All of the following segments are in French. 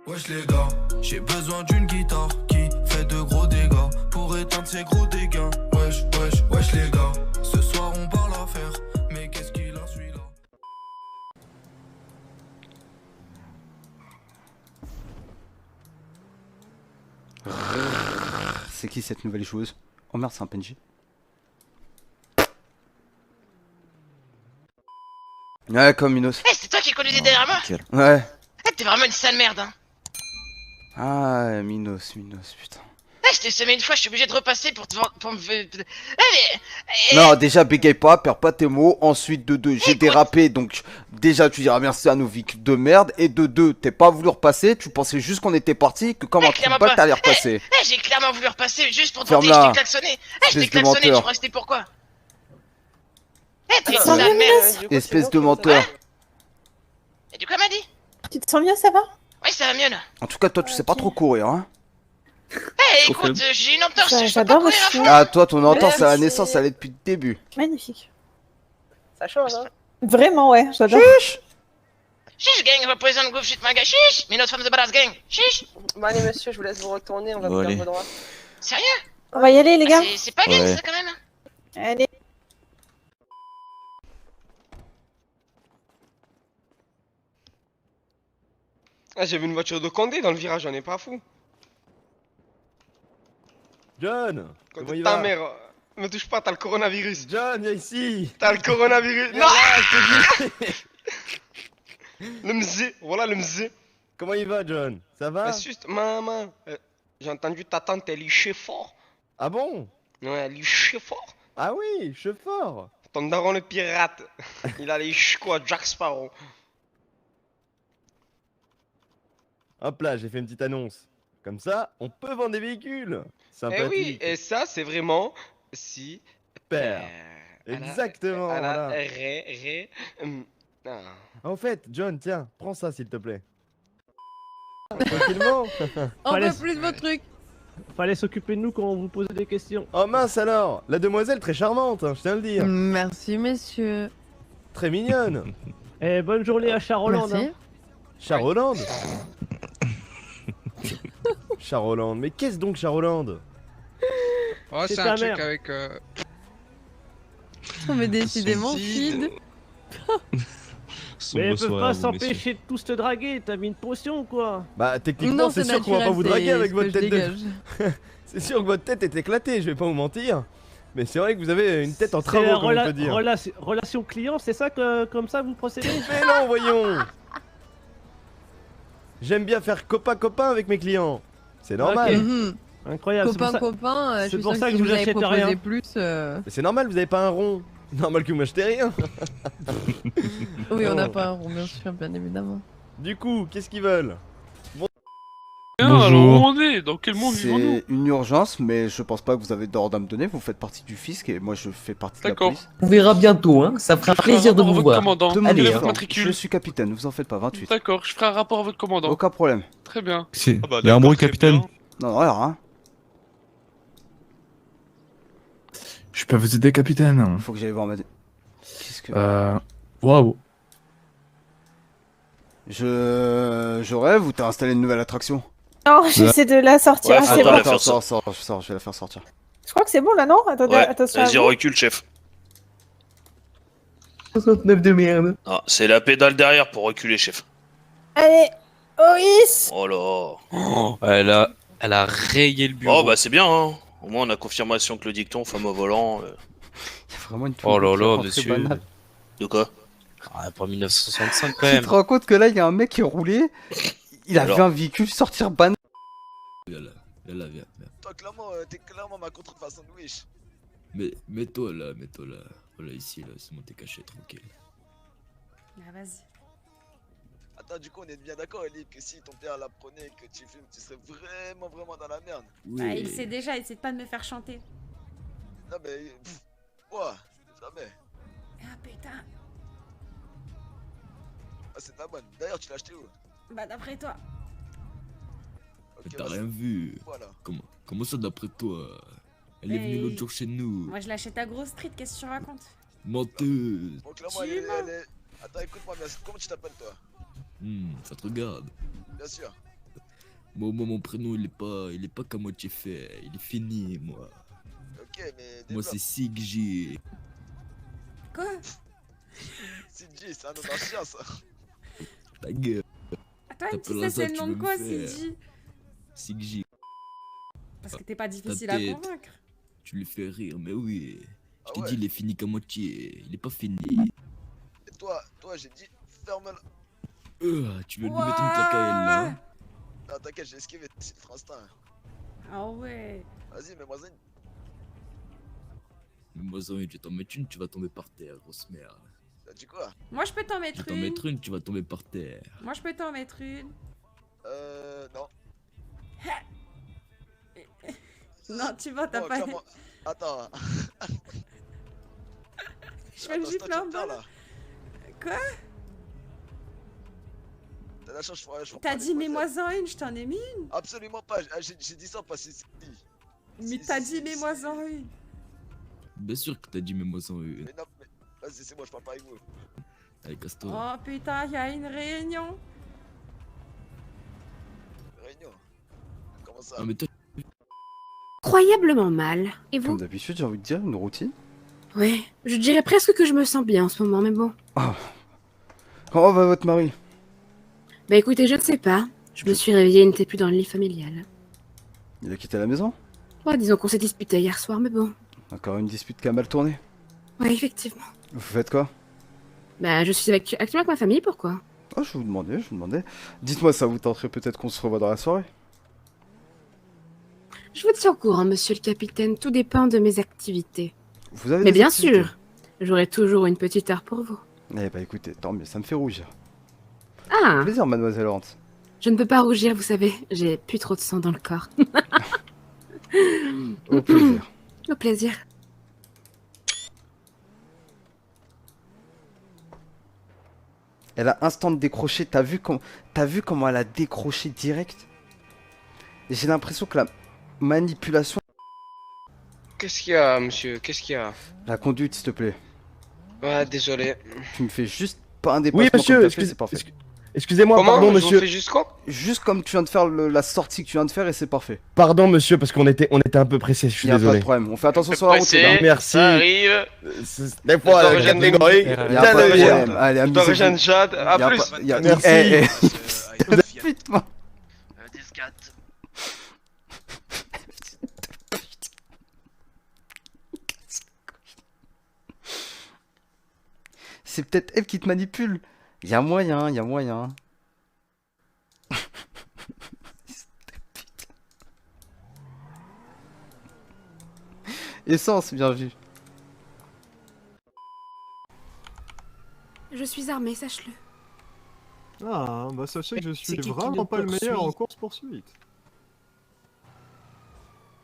Wesh les gars, j'ai besoin d'une guitare qui fait de gros dégâts pour éteindre ces gros dégâts. Wesh, wesh, wesh les gars, ce soir on parle affaire, mais qu'est-ce qu'il a celui-là? C'est qui cette nouvelle joueuse? Oh merde, c'est un PNJ. Ouais, comme Minos. Eh, c'est toi qui conduisais derrière moi? Ouais. Eh, t'es vraiment une sale merde, hein. Ah, Minos, putain. Eh, je t'ai semé une fois, je suis obligé de repasser pour me... Eh, mais... Non, déjà, bégaye pas, perds pas tes mots. Ensuite, de deux, j'ai dérapé, donc déjà, tu diras merci à nos véhicules de merde. Et de deux, t'es pas voulu repasser, tu pensais juste qu'on était parti, que comme un trou de balle, t'allais repasser. Eh, j'ai clairement voulu repasser juste pour te dire que je t'ai klaxonné. Eh, je t'ai klaxonné, tu crois que c'était pourquoi? Eh, t'es une sale merde. Espèce de menteur. Et du coup, elle m'a dit? Tu te sens mieux, ça va? Oui, ça va mieux là. En tout cas, toi, tu sais pas trop courir, hein. Eh, écoute, j'ai une entorse, je peux pas J'adore courir votre à chien. fond. Ah, toi, ton entorse à la naissance, elle est depuis le début. Magnifique. Ça change, hein. Vraiment, ouais, j'adore. Chiche, gang, represent goof shit, my guy. Chiche, mais notre femme de badass gang. Chiche. Bon, allez, monsieur, je vous laisse vous retourner, on va vous dire vos droits. Sérieux? On va y aller, les gars. C'est pas gang, ça, quand même. Allez. Ah, j'ai vu une voiture de Condé dans le virage, j'en ai pas fou. John, comment Condé, il ta va? mère, me touche pas, t'as le coronavirus. John, viens ici. T'as le coronavirus. Viens Non, là, je te dis. le mzé, voilà le mzé. Comment il va, John? Ça va? Mais juste, maman, j'ai entendu ta tante, elle lichait fort. Ah bon? Ouais, elle lichait fort. Ah oui, je suis fort. Ton daron le pirate, il a les quoi, Jack Sparrow. Hop là, j'ai fait une petite annonce. Comme ça, on peut vendre des véhicules. Eh Sympathique. oui, et ça, c'est vraiment si. Père. Exactement, voilà. Ah. En fait, John, tiens, prends ça s'il te plaît. Tranquillement. On veut plus de vos trucs. Fallait s'occuper de nous quand on vous posait des questions. Oh mince alors, la demoiselle très charmante, hein, je tiens à le dire. Merci, messieurs. Très mignonne. Eh, bonne journée à Charolande. Merci. Hein. Charolande. Charolande, mais qu'est-ce donc Charolande? Oh, C'est c'est ta un truc mère. avec. On est décidément feed. Mais elles peuvent pas s'empêcher de tous te draguer, t'as mis une potion ou quoi? Bah techniquement Non, c'est c'est sûr qu'on va pas naturel, vous draguer c'est avec ce votre que je tête de... dégage. C'est sûr que votre tête est éclatée, je vais pas vous mentir. Mais c'est vrai que vous avez une tête en C'est travaux, comme on peut dire. relation client, c'est ça que comme ça vous procédez? Mais non, voyons. J'aime bien faire copain-copain avec mes clients. C'est normal. Ok. Mhm. Incroyable, Copain, je c'est suis pour sûre ça que que si vous vous avez achetez proposé rien. plus... Mais c'est normal, vous avez pas un rond. Normal que vous m'achetez rien. Oui, on n'a pas un rond, bien sûr, bien évidemment. Du coup, qu'est-ce qu'ils veulent? Alors où on est? Dans quel monde vivons-nous? C'est une urgence, mais je pense pas que vous avez d'ordre à me donner. Vous faites partie du fisc et moi je fais partie de la D'accord. police. On verra bientôt, hein. Ça fera plaisir de rapport à vous votre voir. commandant. Demandez Quel est Allez, votre hein. matricule? Je suis capitaine, vous en faites pas, 28. D'accord, je ferai un rapport à votre commandant. Aucun problème. Très bien. Il y a un d'accord, bruit, très capitaine. bien. Non, alors, hein. Je peux vous aider, capitaine? Faut que j'aille voir ma... Qu'est-ce que... Waouh. Je rêve ou t'as installé une nouvelle attraction? Non, j'essaie de la sortir. Ouais, c'est bon. attends, sors, je vais la faire sortir. Je crois que c'est bon là, non? Attendez, attention. Vas-y, recule, chef. 69 de merde. Ah, c'est la pédale derrière pour reculer, chef. Allez, Oris. Oh là. Oh, elle a rayé le bureau. Oh bah c'est bien, hein. Au moins on a confirmation que le dicton, femme au volant. Il y a vraiment une... Oh là là, très monsieur. banale. De quoi? Ah, pas 1965 quand Tu même. te rends compte que là, il y a un mec qui roulait, il a Alors vu un véhicule sortir banal. Viens là, viens. Toi, clairement, t'es clairement ma contrefaçon sandwich. Mais mets-toi là. Voilà, ici, là, c'est mon t'es caché, tranquille. Ah, vas-y. Attends, du coup, on est bien d'accord, Ellie, que si ton père l'apprenait que tu fumes, tu serais vraiment dans la merde. Oui. Bah, il sait déjà, essaie de pas de me faire chanter. Non, mais. Ouah, jamais. Ah putain. Ah, c'est de la bonne. D'ailleurs, tu l'as acheté où? Bah d'après toi. Ok, Mais t'as vas-y. rien vu. Voilà. Comment ça d'après toi? Elle est Mais- venue l'autre jour chez nous. Moi je l'achète à Grosse Street, qu'est-ce que tu racontes? Menteuse. Bon, clairement, Tu elle est. Attends, écoute-moi bien. Comment tu t'appelles, toi? Ça te regarde. Bien sûr. Moi, mon prénom, il est pas qu'à moitié fait. Il est fini, moi. Ok, mais. Moi, c'est Sigji. Quoi? Sigji, c'est un nom d'un chien, ça. Ta gueule. Attends, tu sais, c'est le nom de quoi, Sigji? Sigji. Parce que t'es pas difficile à convaincre. Tu lui fais rire, mais oui. Je t'ai ouais. dit, il est fini qu'à moitié. Il est pas fini. Et toi, j'ai dit, ferme-la. Tu veux lui mettre une claque à elle, là? Non, t'inquiète, j'ai esquivé, c'est le instinct. Ah ouais. Vas-y, mets-moi une. Mets-moi une, je vais t'en mettre une, tu vas tomber par terre, grosse merde. T'as dit quoi? Moi, je peux t'en mettre Je vais t'en mettre une, tu vas tomber par terre. Moi, je peux t'en mettre une. Non. Non, tu vois, t'as pas... Comment... Attends. Je fais le gifle en bas. Quoi? T'as la chance, je T'as dit mets-moi-en une, je t'en ai mis une. Absolument pas, j'ai dit ça parce que c'est... Mais t'as dit mets-moi-en une. Bien sûr que t'as dit mets-moi-en une. Mais non, mais... Vas-y, c'est moi, je parle pas avec vous. Allez, casse-toi. Oh putain, y'a une réunion. Réunion? Comment ça? Ah, mais toi... Incroyablement mal. Et vous? Comme d'habitude, j'ai envie de dire, une routine. Ouais, je dirais presque que je me sens bien en ce moment, mais bon. Oh. Comment va votre mari? Bah écoutez, je ne sais pas. Je me suis réveillée, il n'était plus dans le lit familial. Il a quitté la maison? Ouais, disons qu'on s'est disputé hier soir, mais bon. Encore une dispute qui a mal tourné? Ouais, effectivement. Vous faites quoi? Bah je suis actuellement avec ma famille, pourquoi? Oh, je vous demandais. Dites-moi, ça vous tenterait peut-être qu'on se revoie dans la soirée? Je vous tiens au courant, monsieur le capitaine, tout dépend de mes activités. Vous avez mais des bien activités? sûr, j'aurai toujours une petite heure pour vous. Eh bah écoutez, tant mieux, ça me fait rougir. Ah! Plaisir, mademoiselle Hortense. Je ne peux pas rougir, vous savez, j'ai plus trop de sang dans le corps. Au plaisir. Au plaisir. Elle a instant de décrocher, t'as vu comment elle a décroché direct? J'ai l'impression que la manipulation... Qu'est-ce qu'il y a, monsieur? Qu'est-ce qu'il y a? La conduite, s'il te plaît. Ouais, désolé. Tu me fais juste pas un dépassement. Oui, monsieur, comme t'as fait, c'est parfait. Excusez-moi, Comment? pardon, Je monsieur. fais juste quoi? Juste comme tu viens de faire la sortie que tu viens de faire et c'est parfait. Pardon, monsieur, parce qu'on était un peu pressé, je suis Y a pas désolé. de problème, on fait attention sur la route. Pressé, les gars. Merci. ça arrive. Des fois, la catégorie. Y a pas de problème. Allez, Je dois rejoindre Chad. À plus. Merci. Putain. 10-4. C'est peut-être elle qui te manipule. Y a moyen. Essence, bien vu. Je suis armée, sache-le. Ah, bah sachez que je C'est suis qui vraiment nous pas le meilleur poursuit? en course-poursuite.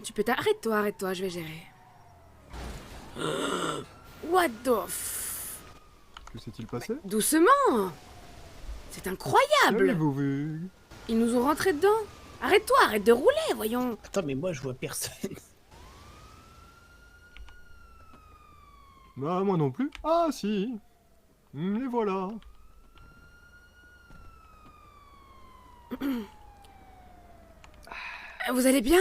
Tu peux arrête-toi, je vais gérer. What the f... Que s'est-il passé? Doucement! C'est incroyable! Avez-vous vu? Ils nous ont rentré dedans! Arrête-toi, arrête de rouler, voyons! Attends, mais moi je vois personne. Bah moi non plus. Ah si. Les voilà. Vous allez bien?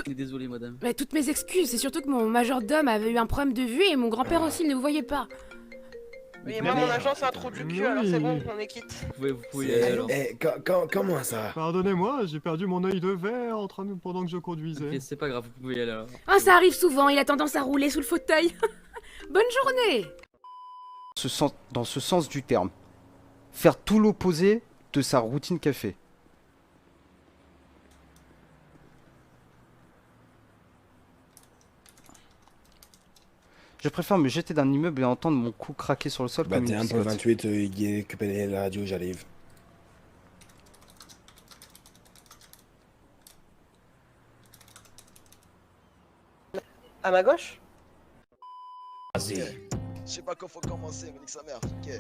Désolé, madame. Mais toutes mes excuses, c'est surtout que mon majordome avait eu un problème de vue et mon grand-père aussi, il ne vous voyait pas. Oui, et moi, mon agent, c'est un trou du cul, alors c'est bon, on est quitte. Vous pouvez y aller alors. Comment ça? Pardonnez-moi, j'ai perdu mon œil de verre pendant que je conduisais. Ok, c'est pas grave, vous pouvez y aller alors. Ah, ça arrive souvent, il a tendance à rouler sous le fauteuil. Bonne journée! Dans ce sens du terme. Faire tout l'opposé de sa routine café. Je préfère me jeter d'un immeuble et entendre mon cou craquer sur le sol comme une biscotte. 28, il récupère la radio, j'arrive. À ma gauche? Vas-y. Je sais pas quand faut commencer, mais nique sa mère, ok.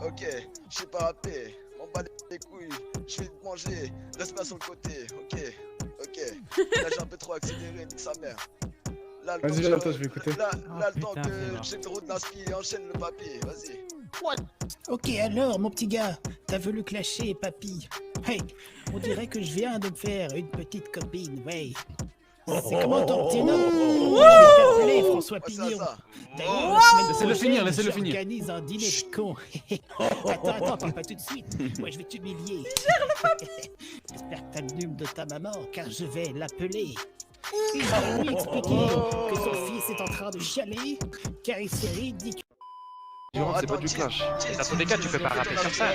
Ok, je sais pas rapper, m'en bats les couilles, je vais te manger, laisse-moi sur le côté, ok. Là j'ai un peu trop accéléré, nique sa mère. Là, le temps Vas-y, que attends, je vais écouter. Là, le temps que j'ai le route d'inspi et enchaîne le papier, vas-y. Ok, alors, mon petit gars, t'as voulu clasher, papy. Hey, on dirait que je viens de me faire une petite copine, ouais. C'est comment ton petit nom? Je vais t'appeler François Pignon. Laissez-le finir, laissez-le finir. J'organise un dîner de con. Attends, parle pas tout de suite. Moi, je vais t'humilier. J'espère que t'as le numéro de ta maman, car je vais l'appeler. Il va lui expliquer que son fils est en train de chialer, car il s'est ridicule. C'est pas du clash. Dans tous les cas, tu peux pas rapper sur ça.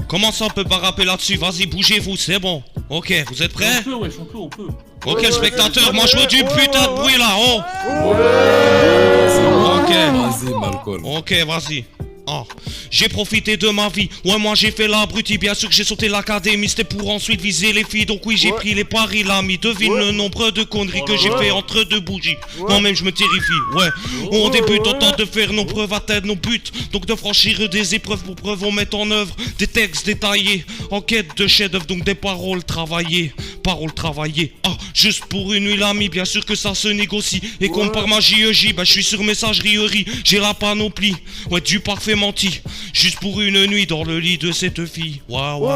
Comment ça on peut pas rapper là-dessus? Vas-y, bougez-vous, c'est bon. Ok, vous êtes prêts? On peut. Ok, le spectateur, moi je veux du putain de bruit là, oh! Vas-y, Malcolm. Ok, vas-y. Oh. J'ai profité de ma vie, ouais moi j'ai fait l'abruti, bien sûr que j'ai sauté l'académie, c'était pour ensuite viser les filles, donc oui j'ai pris les paris l'ami, devine le nombre de conneries que j'ai fait entre deux bougies, moi-même je me terrifie, ouais, on débute en temps de faire nos preuves, atteindre nos buts, donc de franchir des épreuves pour preuve, on met en œuvre des textes détaillés, en quête de chef-d'œuvre, donc des paroles travaillées, juste pour une nuit l'ami, bien sûr que ça se négocie, et comme par magie EJ, bah je suis sur messagerie, j'ai la panoplie, ouais du parfait menti, juste pour une nuit dans le lit de cette fille. Waouh.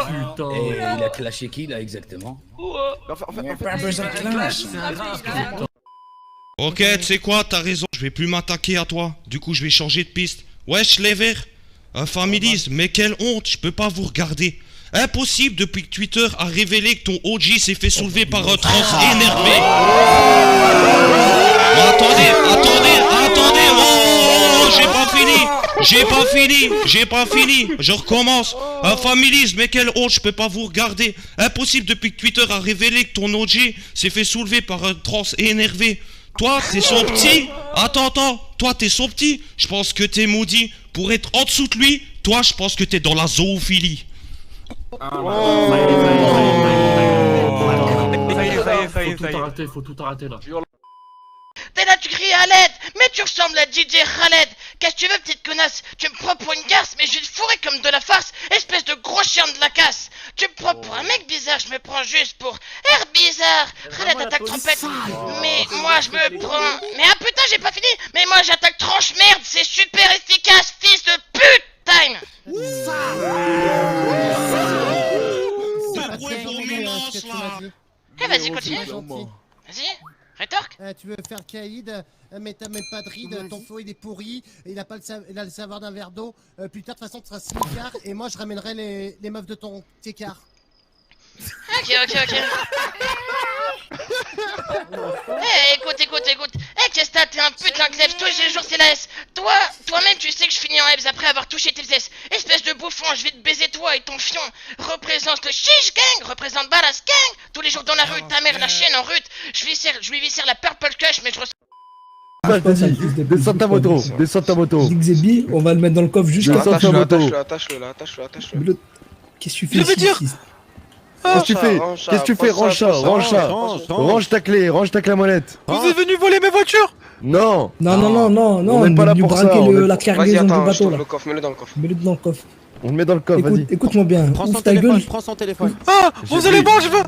Putain. Et il a clashé qui là exactement? Pas besoin de clash. Ok, tu sais quoi, t'as raison, je vais plus m'attaquer à toi. Du coup, je vais changer de piste. Wesh, les verts. Families, mais quelle honte, je peux pas vous regarder. Impossible depuis que Twitter a révélé que ton OG s'est fait soulever par un trans énervé. Attendez, oh, j'ai pas fini, je recommence. Families, mais quelle honte, je peux pas vous regarder. Impossible depuis que Twitter a révélé que ton OG s'est fait soulever par un trans énervé. Toi, t'es son petit. Attends, toi, t'es son petit. Je pense que t'es maudit. Pour être en dessous de lui, toi, je pense que t'es dans la zoophilie. Faut tout arrêter là. T'es là, tu cries à l'aide, mais tu ressembles à DJ Khaled. Qu'est-ce que tu veux, petite connasse? Tu me prends pour une garce, mais je vais te fourrer comme de la farce, espèce de gros chien de la casse. Tu me prends pour un mec bizarre, je me prends juste pour air bizarre. Khaled attaque trompette, mais moi je me prends... Mais ah putain, j'ai pas fini. Mais moi j'attaque tranche merde, c'est super efficace, fils de pute. Time. Eh vas-y, continue. Vas-y. Rétorque. Tu veux faire caïd, mais t'as même pas de ride, ton faux il est pourri, il a le savoir d'un verre d'eau, plus tard de toute façon tu seras smicard, et moi je ramènerai les meufs de ton écart. Ok. Écoute. Qu'est-ce que t'as? T'es un putain de clef, tous les jours c'est la S. Toi-même tu sais que je finis en Hebs après avoir touché tes S. Espèce de bouffon, je vais te baiser toi et ton fion. Représente le Chiche Gang, représente Balas Gang. Tous les jours dans la rue, ta mère la chienne en rut. Je lui viscère la Purple Cush, mais je ressens... Vas-y, descends ta moto. Xebi, on va le mettre dans le coffre juste Descends ta moto. Attache-le. Qu'est-ce que tu fais? Je veux dire. Qu'est-ce que tu fais? Range ça. Range ta clé, la molette. Vous êtes venu voler mes voitures? Non, on est pas là pour ça. la cargaison du bateau là. Mets-le dans le coffre. Mets-le dans le coffre. On le met dans le coffre, vas-y. Écoute-moi bien. Prends son téléphone. Ah, vous allez voir, je veux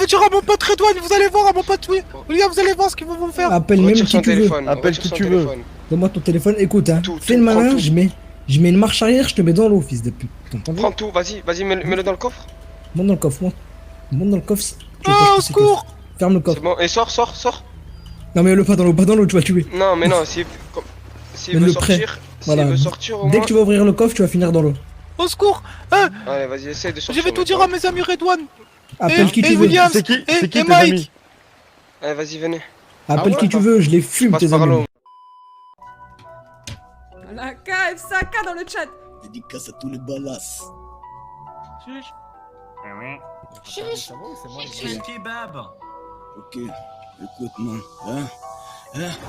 dire à mon pote Redouane, vous allez voir à mon pote William, vous allez voir ce qu'ils vont vous faire. Appelle même qui tu veux. Appelle qui tu veux. Donne-moi ton téléphone, écoute hein. Fais le malin, je mets une marche arrière, je te mets dans l'eau, fils de pute. Prends tout, vas-y, mets-le dans le coffre. Monte dans le coffre, monte dans le coffre. Oh, au secours. Ferme le coffre. C'est bon, et sors. Non mais pas dans l'eau, tu vas le tuer. Non, mais non, s'il veut sortir, au Dès que tu vas ouvrir le coffre, tu vas finir dans l'eau. Au secours. Allez, vas-y, essaye de sortir. Je vais tout dire à mes amis Redouane. Appelle qui tu veux. Williams, C'est qui tes Mike. amis? Allez, vas-y, venez. Appelle qui tu veux, je les fume tes amis. La KFSAK dans le chat. Dédicace à tous les balas. Chiche. Ok, écoute-moi, hein.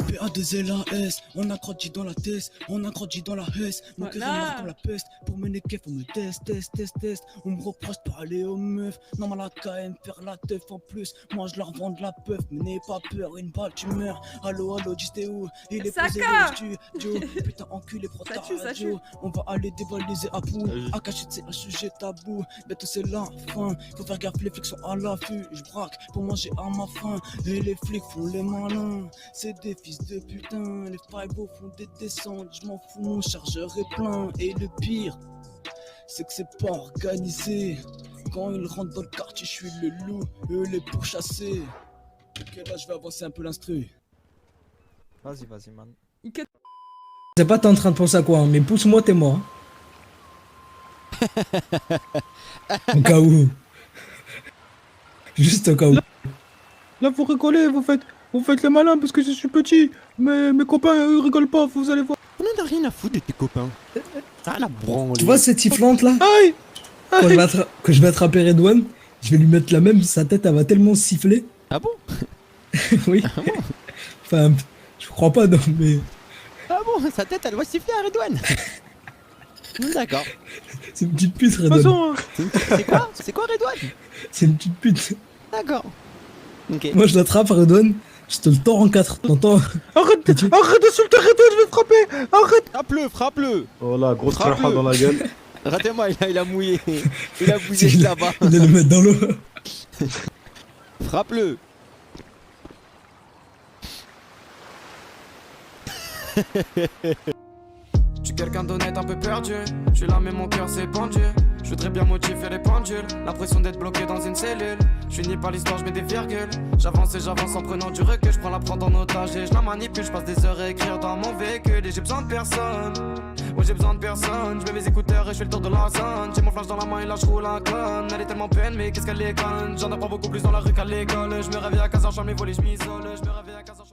P-A-2-L-A-S, on a grandi dans la test, on a grandi dans la hesse. Mon cœur est marre comme la peste, pour me niquer faut me test. On me reproche de parler aux meufs, non mais la KM faire la teuf en plus. Moi je leur vends de la peuf, mais n'aie pas peur, une balle tu meurs. Allo, dis t'es où? Il est posé le studio, putain enculé prends ta radio. On va aller dévaliser à bout, à cacher c'est un sujet tabou. Bientôt c'est la fin, faut faire gaffe les flics sont à l'affût. Je braque pour manger à ma faim, et les flics font les malins. C'est des fils de putain. Les failles font des descentes, je m'en fous, mon chargeur est plein. Et le pire, c'est que c'est pas organisé. Quand ils rentrent dans le quartier, je suis le loup, eux les pourchassés. Ok, là je vais avancer un peu l'instru. Vas-y, man. Je sais pas t'es en train de penser à quoi, hein, mais pousse-moi t'es mort. Hein. Au cas où. Juste au cas où. Là, vous rigolez, vous faites le malin parce que je suis petit. Mais mes copains, eux, rigolent pas, vous allez voir. On en a rien à foutre de tes copains. Ah, la branle. Tu vois cette sifflante là? Aïe. Quand je vais attraper Redouane, je vais lui mettre la même, sa tête elle va tellement siffler. Ah bon? Oui. Ah bon? Enfin, je crois pas, non, mais. Ah bon, sa tête, elle va siffler à Redouane. D'accord. C'est une petite pute, Redouane. C'est quoi Redouane? C'est une petite pute. D'accord. Ok. Moi, je l'attrape, Redouane, je te le tords en 4. T'entends? Arrête d'insulter Redouane, je vais frapper. Arrête. Frappe-le. Oh là, grosse traha dans la gueule. Ratez-moi, il a mouillé. Il a bougé là-bas. Il allait le mettre dans l'eau. Frappe-le. Je suis quelqu'un d'honnête un peu perdu. Je suis là mais mon cœur s'est pendu. Je voudrais bien motiver les pendules. L'impression d'être bloqué dans une cellule. Je finis par l'histoire, je mets des virgules. J'avance et j'avance en prenant du recul. Je prends la prendre en otage et je la manipule. Je passe des heures à écrire dans mon véhicule. Et j'ai besoin de personne. Ouais j'ai besoin de personne. Je mets mes écouteurs et je fais le tour de la zone. J'ai mon flash dans la main et là je roule un clone. Elle est tellement peine mais qu'est-ce qu'elle est conne. J'en apprends beaucoup plus dans la rue qu'à l'école. Je me réveille à 15h, je mes volets, je m'isole. Je me réveille à 15h.